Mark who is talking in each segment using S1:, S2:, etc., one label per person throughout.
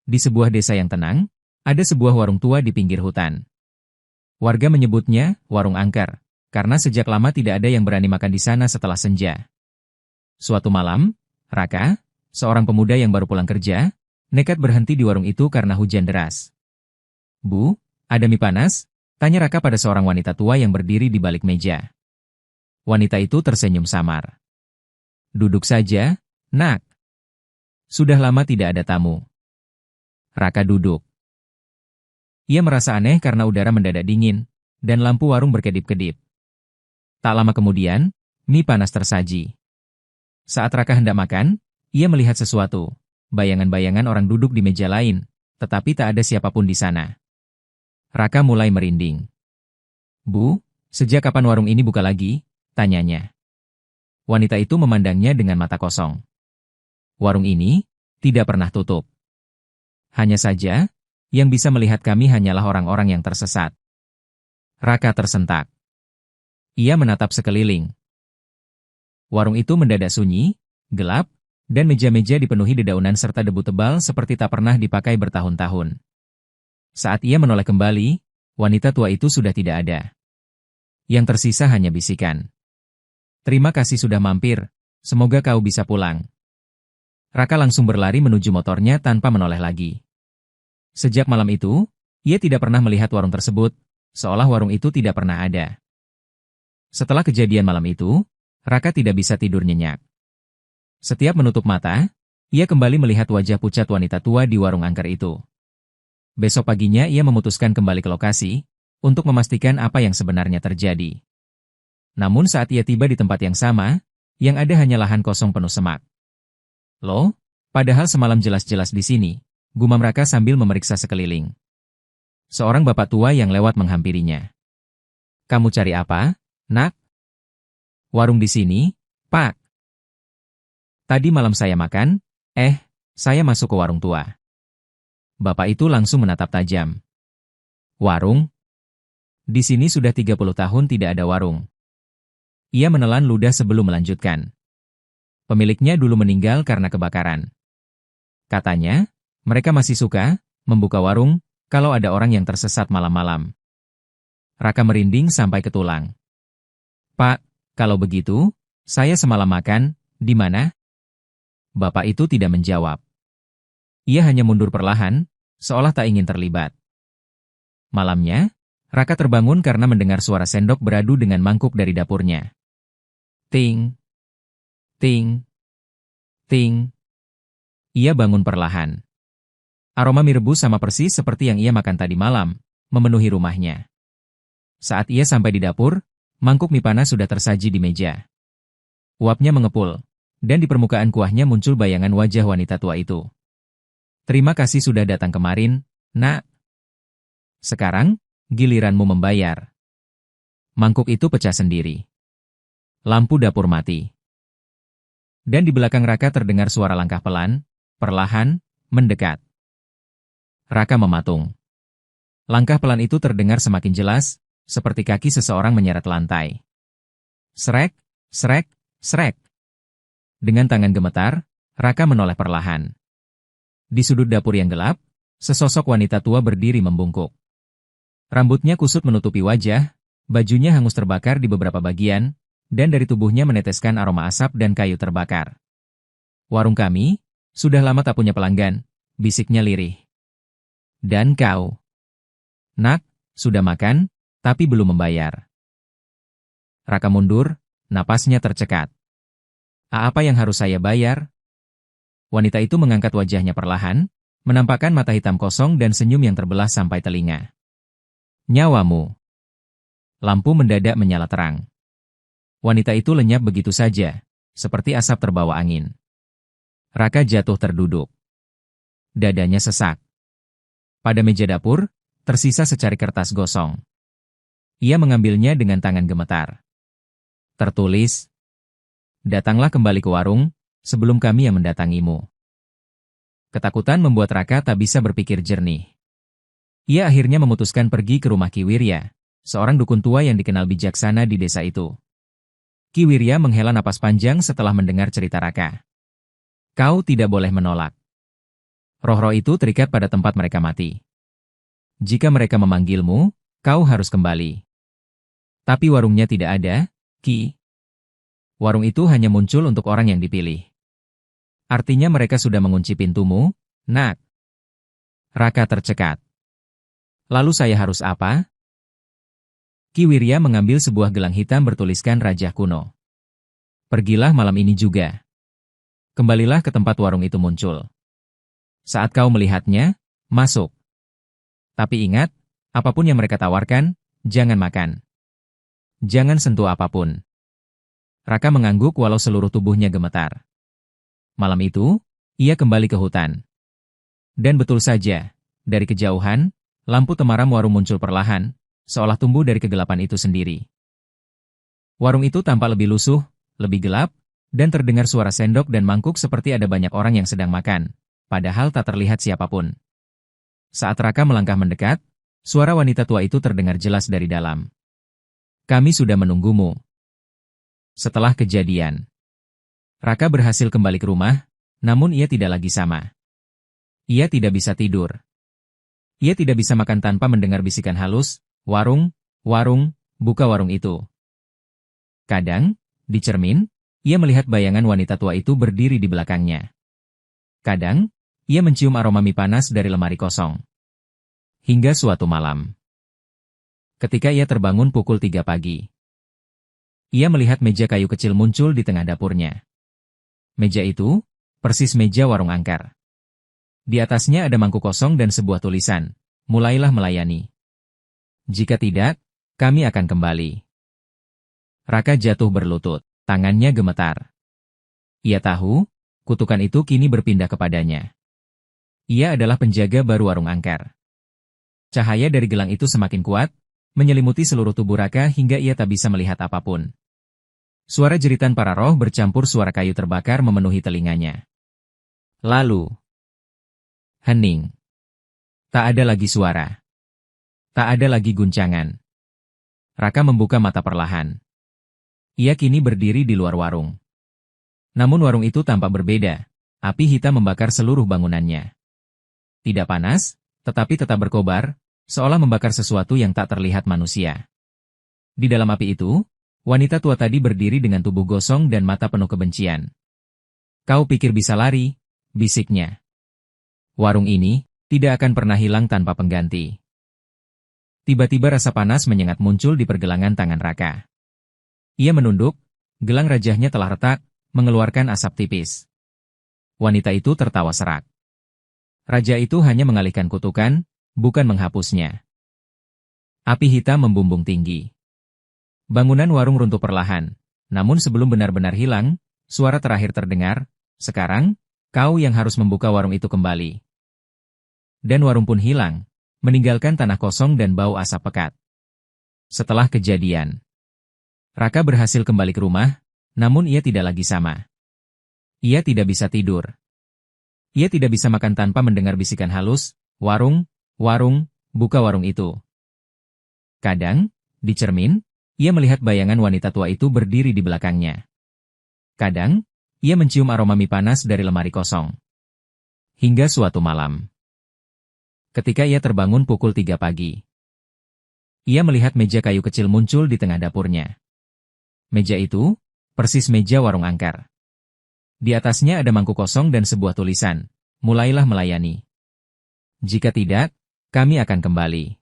S1: Di sebuah desa yang tenang, ada sebuah warung tua di pinggir hutan. Warga menyebutnya warung angker, karena sejak lama tidak ada yang berani makan di sana setelah senja. Suatu malam, Raka, seorang pemuda yang baru pulang kerja, nekat berhenti di warung itu karena hujan deras. "Bu, ada mie panas?" tanya Raka pada seorang wanita tua yang berdiri di balik meja. Wanita itu tersenyum samar. "Duduk saja, Nak. Sudah lama tidak ada tamu." Raka duduk. Ia merasa aneh karena udara mendadak dingin, dan lampu warung berkedip-kedip. Tak lama kemudian, mie panas tersaji. Saat Raka hendak makan, ia melihat sesuatu. Bayangan-bayangan orang duduk di meja lain, tetapi tak ada siapapun di sana. Raka mulai merinding. "Bu, sejak kapan warung ini buka lagi?" tanyanya. Wanita itu memandangnya dengan mata kosong. "Warung ini tidak pernah tutup. Hanya saja, yang bisa melihat kami hanyalah orang-orang yang tersesat." Raka tersentak. Ia menatap sekeliling. Warung itu mendadak sunyi, gelap, dan meja-meja dipenuhi dedaunan serta debu tebal seperti tak pernah dipakai bertahun-tahun. Saat ia menoleh kembali, wanita tua itu sudah tidak ada. Yang tersisa hanya bisikan. "Terima kasih sudah mampir, semoga kau bisa pulang." Raka langsung berlari menuju motornya tanpa menoleh lagi. Sejak malam itu, ia tidak pernah melihat warung tersebut, seolah warung itu tidak pernah ada. Setelah kejadian malam itu, Raka tidak bisa tidur nyenyak. Setiap menutup mata, ia kembali melihat wajah pucat wanita tua di warung angker itu. Besok paginya ia memutuskan kembali ke lokasi, untuk memastikan apa yang sebenarnya terjadi. Namun saat ia tiba di tempat yang sama, yang ada hanya lahan kosong penuh semak. "Loh, padahal semalam jelas-jelas di sini," gumam Raka sambil memeriksa sekeliling. Seorang bapak tua yang lewat menghampirinya. "Kamu cari apa, Nak?" "Warung di sini, Pak. Tadi malam saya makan, saya masuk ke warung tua." Bapak itu langsung menatap tajam. "Warung? Di sini sudah 30 tahun tidak ada warung." Ia menelan ludah sebelum melanjutkan. "Pemiliknya dulu meninggal karena kebakaran. Katanya, mereka masih suka membuka warung kalau ada orang yang tersesat malam-malam." Raka merinding sampai ke tulang. "Pak, kalau begitu, saya semalam makan di mana?" Bapak itu tidak menjawab. Ia hanya mundur perlahan, seolah tak ingin terlibat. Malamnya, Raka terbangun karena mendengar suara sendok beradu dengan mangkuk dari dapurnya. Ting, ting, ting. Ia bangun perlahan. Aroma mie rebus sama persis seperti yang ia makan tadi malam, memenuhi rumahnya. Saat ia sampai di dapur, mangkuk mie panas sudah tersaji di meja. Uapnya mengepul, dan di permukaan kuahnya muncul bayangan wajah wanita tua itu. "Terima kasih sudah datang kemarin, Nak. Sekarang, giliranmu membayar." Mangkuk itu pecah sendiri. Lampu dapur mati. Dan di belakang Raka terdengar suara langkah pelan, perlahan, mendekat. Raka mematung. Langkah pelan itu terdengar semakin jelas, seperti kaki seseorang menyeret lantai. Srek, srek, srek. Dengan tangan gemetar, Raka menoleh perlahan. Di sudut dapur yang gelap, sesosok wanita tua berdiri membungkuk. Rambutnya kusut menutupi wajah, bajunya hangus terbakar di beberapa bagian, dan dari tubuhnya meneteskan aroma asap dan kayu terbakar. "Warung kami, sudah lama tak punya pelanggan," bisiknya lirih. "Dan kau, Nak, sudah makan, tapi belum membayar." Raka mundur, napasnya tercekat. "Apa yang harus saya bayar?" Wanita itu mengangkat wajahnya perlahan, menampakkan mata hitam kosong dan senyum yang terbelah sampai telinga. "Nyawamu." Lampu mendadak menyala terang. Wanita itu lenyap begitu saja, seperti asap terbawa angin. Raka jatuh terduduk. Dadanya sesak. Pada meja dapur, tersisa secari kertas gosong. Ia mengambilnya dengan tangan gemetar. Tertulis, "Datanglah kembali ke warung, sebelum kami yang mendatangimu." Ketakutan membuat Raka tak bisa berpikir jernih. Ia akhirnya memutuskan pergi ke rumah Ki Wirya, seorang dukun tua yang dikenal bijaksana di desa itu. Ki Wirya menghela napas panjang setelah mendengar cerita Raka. "Kau tidak boleh menolak." Roh-roh itu terikat pada tempat mereka mati. Jika mereka memanggilmu, kau harus kembali. Tapi warungnya tidak ada, Ki. Warung itu hanya muncul untuk orang yang dipilih. Artinya mereka sudah mengunci pintumu, Nak. Raka tercekat. Lalu saya harus apa? Ki Wirya mengambil sebuah gelang hitam bertuliskan Raja Kuno. Pergilah malam ini juga. Kembalilah ke tempat warung itu muncul. Saat kau melihatnya, masuk. Tapi ingat, apapun yang mereka tawarkan, jangan makan. Jangan sentuh apapun. Raka mengangguk walau seluruh tubuhnya gemetar. Malam itu, ia kembali ke hutan. Dan betul saja, dari kejauhan, lampu temaram warung muncul perlahan, seolah tumbuh dari kegelapan itu sendiri. Warung itu tampak lebih lusuh, lebih gelap, dan terdengar suara sendok dan mangkuk seperti ada banyak orang yang sedang makan, padahal tak terlihat siapapun. Saat Raka melangkah mendekat, suara wanita tua itu terdengar jelas dari dalam. Kami sudah menunggumu. Setelah kejadian, Raka berhasil kembali ke rumah, namun ia tidak lagi sama. Ia tidak bisa tidur. Ia tidak bisa makan tanpa mendengar bisikan halus, warung, warung, buka warung itu. Kadang, di cermin, ia melihat bayangan wanita tua itu berdiri di belakangnya. Kadang, ia mencium aroma mie panas dari lemari kosong. Hingga suatu malam, ketika ia terbangun pukul 3 pagi, ia melihat meja kayu kecil muncul di tengah dapurnya. Meja itu, persis meja warung angker. Di atasnya ada mangkuk kosong dan sebuah tulisan, mulailah melayani. Jika tidak, kami akan kembali. Raka jatuh berlutut, tangannya gemetar. Ia tahu, kutukan itu kini berpindah kepadanya. Ia adalah penjaga baru warung angker. Cahaya dari gelang itu semakin kuat, menyelimuti seluruh tubuh Raka hingga ia tak bisa melihat apapun. Suara jeritan para roh bercampur suara kayu terbakar memenuhi telinganya. Lalu, hening. Tak ada lagi suara. Tak ada lagi guncangan. Raka membuka mata perlahan. Ia kini berdiri di luar warung. Namun warung itu tampak berbeda. Api hitam membakar seluruh bangunannya. Tidak panas, tetapi tetap berkobar, seolah membakar sesuatu yang tak terlihat manusia. Di dalam api itu, wanita tua tadi berdiri dengan tubuh gosong dan mata penuh kebencian. Kau pikir bisa lari? Bisiknya. Warung ini tidak akan pernah hilang tanpa pengganti. Tiba-tiba rasa panas menyengat muncul di pergelangan tangan Raka. Ia menunduk, gelang rajahnya telah retak, mengeluarkan asap tipis. Wanita itu tertawa serak. Raja itu hanya mengalihkan kutukan, bukan menghapusnya. Api hitam membumbung tinggi. Bangunan warung runtuh perlahan, namun sebelum benar-benar hilang, suara terakhir terdengar, sekarang, kau yang harus membuka warung itu kembali. Dan warung pun hilang, meninggalkan tanah kosong dan bau asap pekat. Setelah kejadian, Raka berhasil kembali ke rumah, namun ia tidak lagi sama. Ia tidak bisa tidur. Ia tidak bisa makan tanpa mendengar bisikan halus, warung, warung, buka warung itu. Kadang, di cermin, ia melihat bayangan wanita tua itu berdiri di belakangnya. Kadang, ia mencium aroma mie panas dari lemari kosong. Hingga suatu malam, ketika ia terbangun pukul 3 pagi, ia melihat meja kayu kecil muncul di tengah dapurnya. Meja itu, persis meja warung angker. Di atasnya ada mangkuk kosong dan sebuah tulisan, mulailah melayani. Jika tidak, kami akan kembali.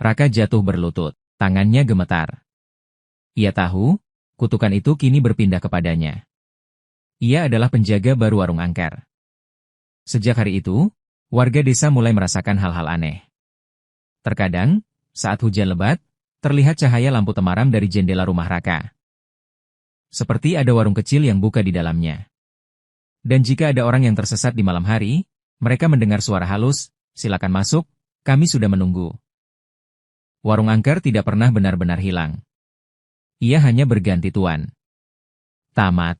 S1: Raka jatuh berlutut, tangannya gemetar. Ia tahu, kutukan itu kini berpindah kepadanya. Ia adalah penjaga baru warung angker. Sejak hari itu, warga desa mulai merasakan hal-hal aneh. Terkadang, saat hujan lebat, terlihat cahaya lampu temaram dari jendela rumah Raka. Seperti ada warung kecil yang buka di dalamnya. Dan jika ada orang yang tersesat di malam hari, mereka mendengar suara halus, silakan masuk, kami sudah menunggu. Warung angker tidak pernah benar-benar hilang. Ia hanya berganti tuan. Tamat.